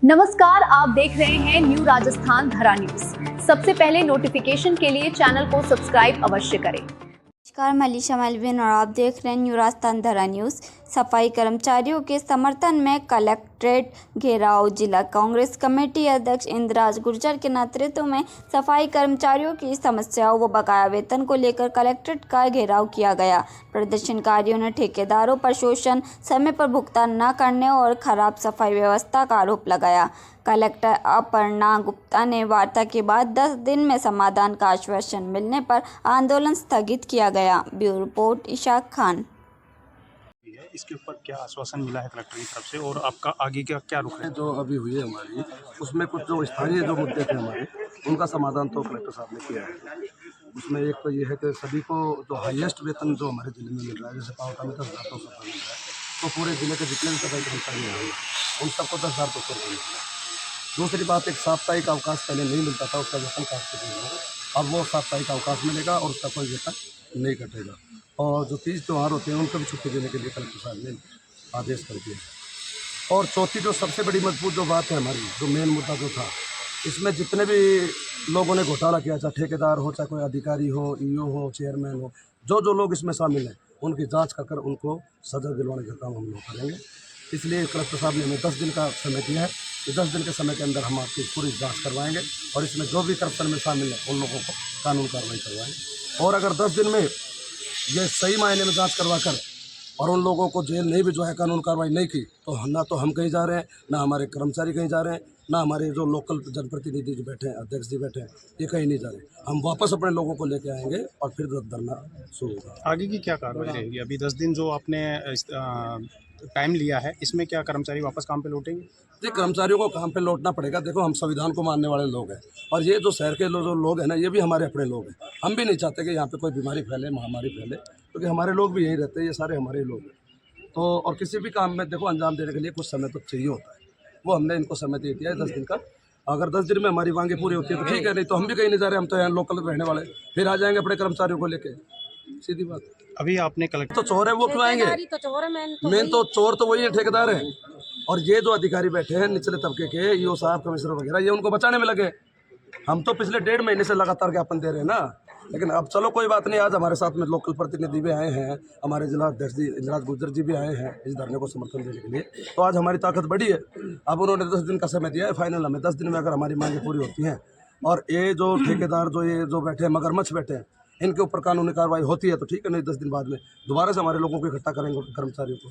नमस्कार, आप देख रहे हैं न्यू राजस्थान धरा न्यूज। सबसे पहले नोटिफिकेशन के लिए चैनल को सब्सक्राइब अवश्य करें। नमस्कार, मलीशा मलविन और आप देख रहे हैं न्यू राजस्थान धरा न्यूज़। सफाई कर्मचारियों के समर्थन में कलेक्ट्रेट घेराव। जिला कांग्रेस कमेटी अध्यक्ष इंद्राज गुर्जर के नेतृत्व में सफाई कर्मचारियों की समस्याओं व बकाया वेतन को लेकर कलेक्ट्रेट का घेराव किया गया। प्रदर्शनकारियों ने ठेकेदारों पर शोषण, समय पर भुगतान न करने और खराब सफाई व्यवस्था का आरोप लगाया। कलेक्टर अपर्णा गुप्ता ने वार्ता के बाद 10 दिन में समाधान का आश्वासन मिलने पर आंदोलन स्थगित किया गया। Bureau report Ishaq Khan. इसके ऊपर क्या आश्वासन मिला है कलेक्टर की तरफ से और आपका आगे का क्या रुख है? जो अभी हुई है हमारी, उसमें कुछ जो स्थानीय जो मुद्दे थे हमारे, उनका समाधान तो कलेक्टर साहब ने किया है। उसमें एक तो ये है कि सभी को जो हाईएस्ट वेतन जो हमारे जिले में मिल रहा है, जैसे पावटा में 10,200 मिल रहा है, तो पूरे जिले के जितने भी सफाई कर्मचारी हैं उन सबको 10,200 मिल रहा है। दूसरी बात, एक साप्ताहिक अवकाश पहले नहीं मिलता था, उसका वेतन काट के दिया, अब वो साप्ताहिक अवकाश मिलेगा और उसका कोई वेतन नहीं कटेगा। और जो तीज त्यौहार होते हैं उनको भी छुट्टी देने के लिए कलेक्टर साहब ने आदेश कर दिया। और चौथी जो सबसे बड़ी मजबूत जो बात है हमारी, जो मेन मुद्दा जो था, इसमें जितने भी लोगों ने घोटाला किया, चाहे ठेकेदार हो, चाहे कोई अधिकारी हो, ईओ हो, चेयरमैन हो, जो लोग इसमें शामिल हैं, उनकी जांच कर उनको सजा दिलवाने का काम हम लोग करेंगे। इसलिए कलेक्टर साहब ने हमें 10 दिन का समय दिया है कि 10 दिन के समय के अंदर हम आपकी पूरी जांच करवाएंगे और इसमें जो भी करप्शन में शामिल है उन लोगों को कानून कार्रवाई करवाएंगे। और अगर 10 दिन में ये सही मायने में जांच करवाकर और उन लोगों को जेल नहीं भिजवाया, कानून कार्रवाई नहीं की, तो ना तो हम कहीं जा रहे हैं, ना हमारे कर्मचारी कहीं जा रहे हैं, ना हमारे जो लोकल जनप्रतिनिधि जो बैठे हैं, अध्यक्ष जी बैठे हैं, ये कहीं नहीं जा रहे। हम वापस अपने लोगों को लेके आएंगे और फिर धरना शुरू होगा। आगे की क्या कार्रवाई रहेगी? अभी 10 दिन जो आपने टाइम लिया है, इसमें क्या कर्मचारी वापस काम पे लौटेंगे? ये कर्मचारियों को काम पे लौटना पड़ेगा। देखो, हम संविधान को मानने वाले लोग हैं और ये जो शहर के जो लोग हैं ना, ये भी हमारे अपने लोग हैं। हम भी नहीं चाहते कि यहाँ पे कोई बीमारी फैले, महामारी फैले, क्योंकि हमारे लोग भी यही रहते हैं, ये सारे हमारे लोग हैं। तो और किसी भी काम में देखो, अंजाम देने के लिए कुछ समय तो चाहिए होता है, वो हमने इनको समय दे दिया है 10 दिन का। अगर 10 दिन में हमारी मांगे पूरी होती है तो ठीक है, नहीं तो हम भी कहीं नहीं जा रहे, हम तो यहाँ लोकल रहने वाले, फिर आ जाएंगे अपने कर्मचारियों को लेके, सीधी बात। अभी आपने कलेक्टर तो चोर है वो क्यों आएंगे? मेन तो चोर तो वही है, ठेकेदार है। और ये जो अधिकारी बैठे हैं निचले तबके के, ईओ साहब, कमिश्नर वगैरह, ये उनको बचाने में लगे। हम तो पिछले 1.5 महीने से लगातार ज्ञापन दे रहे हैं ना। लेकिन अब चलो कोई बात नहीं, आज हमारे साथ में लोकल प्रतिनिधि भी आए हैं, हमारे जिला अध्यक्ष जी इंद्राज गुर्जर जी भी आए हैं इस धरने को समर्थन देने के लिए, तो आज हमारी ताकत बढ़ी है। अब उन्होंने 10 दिन का समय दिया है, फाइनल हमें 10 दिन में अगर हमारी मांगें पूरी होती हैं और ये जो ठेकेदार जो बैठे हैं, मगरमच्छ बैठे हैं, इनके ऊपर कानूनी कार्रवाई होती है तो ठीक है, नहीं 10 दिन बाद में दोबारा से हमारे लोगों को इकट्ठा करेंगे, कर्मचारियों को।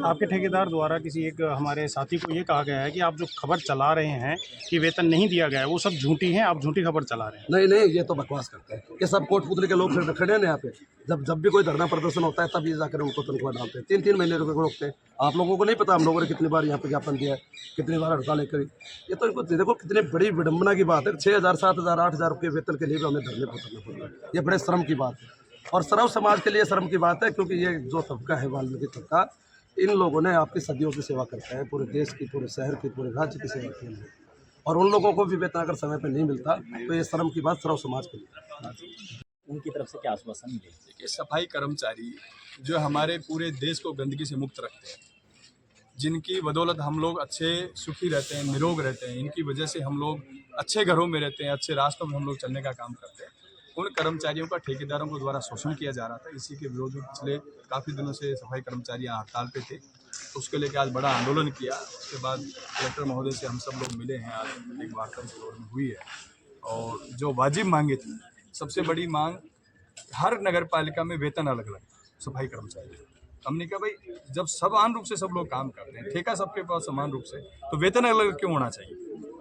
आपके ठेकेदार द्वारा किसी एक हमारे साथी को ये कहा गया है कि आप जो खबर चला रहे हैं कि वेतन नहीं दिया गया है, वो सब झूठी है, आप झूठी खबर चला रहे हैं। नहीं नहीं, ये तो बकवास करते हैं। ये सब कोटपुतली के लोग खड़े हैं यहाँ पे। जब भी कोई धरना प्रदर्शन होता है तब ये जाकर उनको तनख्वाह डालते हैं, 3-3 महीने रुपये को रोकते हैं। आप लोगों को नहीं पता हम लोगों ने कितनी बार यहाँ पे ज्ञापन दिया है, कितनी बार हड़तालें करी। ये तो इनको देखो कितनी बड़ी विडम्बना की बात है। 6,000, 7,000, 8,000 रुपये वेतन के लिए भी हमें धरने पर उतरना पड़ रहा है। ये बड़े शर्म की बात है और सर्व समाज के लिए शर्म की बात है, क्योंकि ये जो तबका है, वाल्मीकि तबका, इन लोगों ने आपकी सदियों की सेवा करता है, पूरे देश की, पूरे शहर की, पूरे राज्य की सेवा की है। और उन लोगों को भी वेतन अगर समय पर नहीं मिलता तो ये शर्म की बात सर्व समाज के लिए। उनकी तरफ से क्या आश्वासन मिले? देखिए, सफाई कर्मचारी जो हमारे पूरे देश को गंदगी से मुक्त रखते हैं, जिनकी बदौलत हम लोग अच्छे सुखी रहते हैं, निरोग रहते हैं, इनकी वजह से हम लोग अच्छे घरों में रहते हैं, अच्छे रास्तों में हम लोग चलने का काम करते हैं। उन कर्मचारियों का ठेकेदारों को द्वारा शोषण किया जा रहा था। इसी के विरोध में पिछले काफ़ी दिनों से सफाई कर्मचारी यहाँ हड़ताल पे थे, तो उसके लेकर आज बड़ा आंदोलन किया। उसके बाद कलेक्टर महोदय से हम सब लोग मिले हैं, आज एक वार्ता इस दौर में हुई है और जो वाजिब मांगे थी, सबसे बड़ी मांग, हर नगर पालिका में वेतन अलग अलग सफाई कर्मचारी। हमने कहा भाई, जब समान रूप से सब लोग काम करते हैं, ठेका सबके पास समान रूप से, तो वेतन अलग क्यों होना चाहिए?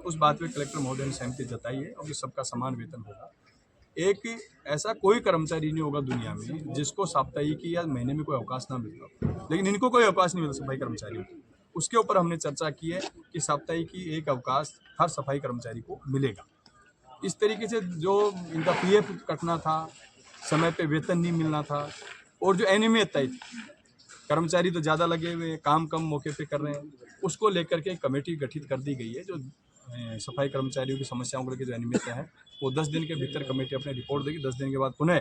उस बात पे कलेक्टर महोदय ने सहमति जताई है और सबका समान वेतन होगा। एक ऐसा कोई कर्मचारी नहीं होगा दुनिया में जिसको साप्ताहिकी या महीने में कोई अवकाश ना मिलता, लेकिन इनको कोई अवकाश नहीं मिलता सफाई कर्मचारियों को। उसके ऊपर हमने चर्चा की है कि साप्ताहिकी एक अवकाश हर सफाई कर्मचारी को मिलेगा। इस तरीके से जो इनका पीएफ कटना था, समय पे वेतन नहीं मिलना था, और जो अनियमितता थी, कर्मचारी तो ज़्यादा लगे हुए, काम कम मौके पे कर रहे हैं, उसको लेकर के एक कमेटी गठित कर दी गई है। जो सफाई कर्मचारियों की समस्याओं को लेकर जो अनियमितता है, वो 10 दिन के भीतर कमेटी अपनी रिपोर्ट देगी। 10 दिन के बाद पुनः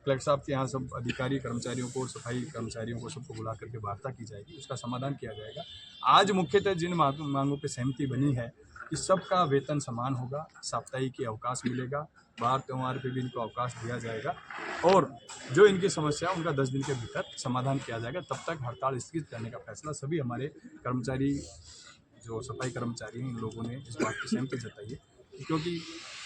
कलेक्टर साहब के यहाँ सब अधिकारी कर्मचारियों को और सफाई कर्मचारियों को सबको बुला करके वार्ता की जाएगी, उसका समाधान किया जाएगा। आज मुख्यतः जिन मांगों पर सहमति बनी है कि सबका वेतन समान होगा, साप्ताहिक की अवकाश मिलेगा, बाहर त्यौहार पे भी इनको अवकाश दिया जाएगा और जो इनकी समस्या उनका 10 दिन के भीतर समाधान किया जाएगा। तब तक हड़ताल स्थगित करने का फैसला सभी हमारे कर्मचारी, जो सफाई कर्मचारी हैं, इन लोगों ने इस बात की सहमति जताई है, क्योंकि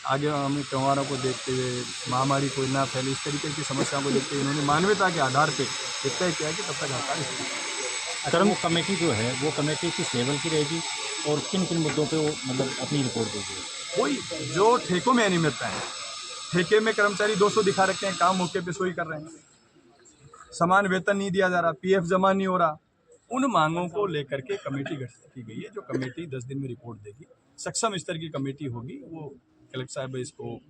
आगे हमें त्यौहारों को देखते हुए, महामारी कोई ना फैले, इस तरीके की समस्याओं को देखते हुए इन्होंने मानवता के आधार पर तय किया कि तब तक हड़ताल स्थगित। कर्म कमेटी जो है वो कमेटी किस लेवल की रहेगी और किन किन मुद्दों पे वो मतलब अपनी रिपोर्ट देगी? कोई जो ठेकों में अनियमितता है, ठेके में कर्मचारी 200 दिखा रखे हैं, काम मौके पे सोई कर रहे हैं, समान वेतन नहीं दिया जा रहा, पीएफ जमा नहीं हो रहा, उन मांगों को लेकर के कमेटी गठित की गई है, जो कमेटी 10 दिन में रिपोर्ट देगी। सक्षम स्तर की कमेटी होगी, वो कलेक्टर साहब इसको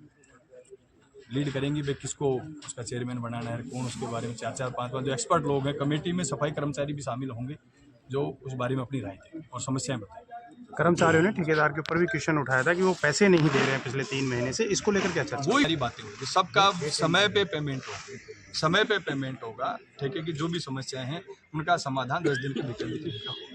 लीड करेंगी, वे किसको उसका चेयरमैन बनाना है, कौन उसके बारे में 4-4, 5-5 जो एक्सपर्ट लोग हैं कमेटी में, सफाई कर्मचारी भी शामिल होंगे, जो उस बारे में अपनी राय दें और समस्याएं बताएं। कर्मचारियों ने ठेकेदार के ऊपर भी क्वेश्चन उठाया था कि वो पैसे नहीं दे रहे हैं पिछले 3 महीने से, इसको लेकर क्या चर्चा? वही सारी बातें होगी, सबका समय पे पेमेंट होगा, समय पे पेमेंट होगा, ठेके की जो भी समस्याएं हैं उनका समाधान 10 दिन के भीतर होगा।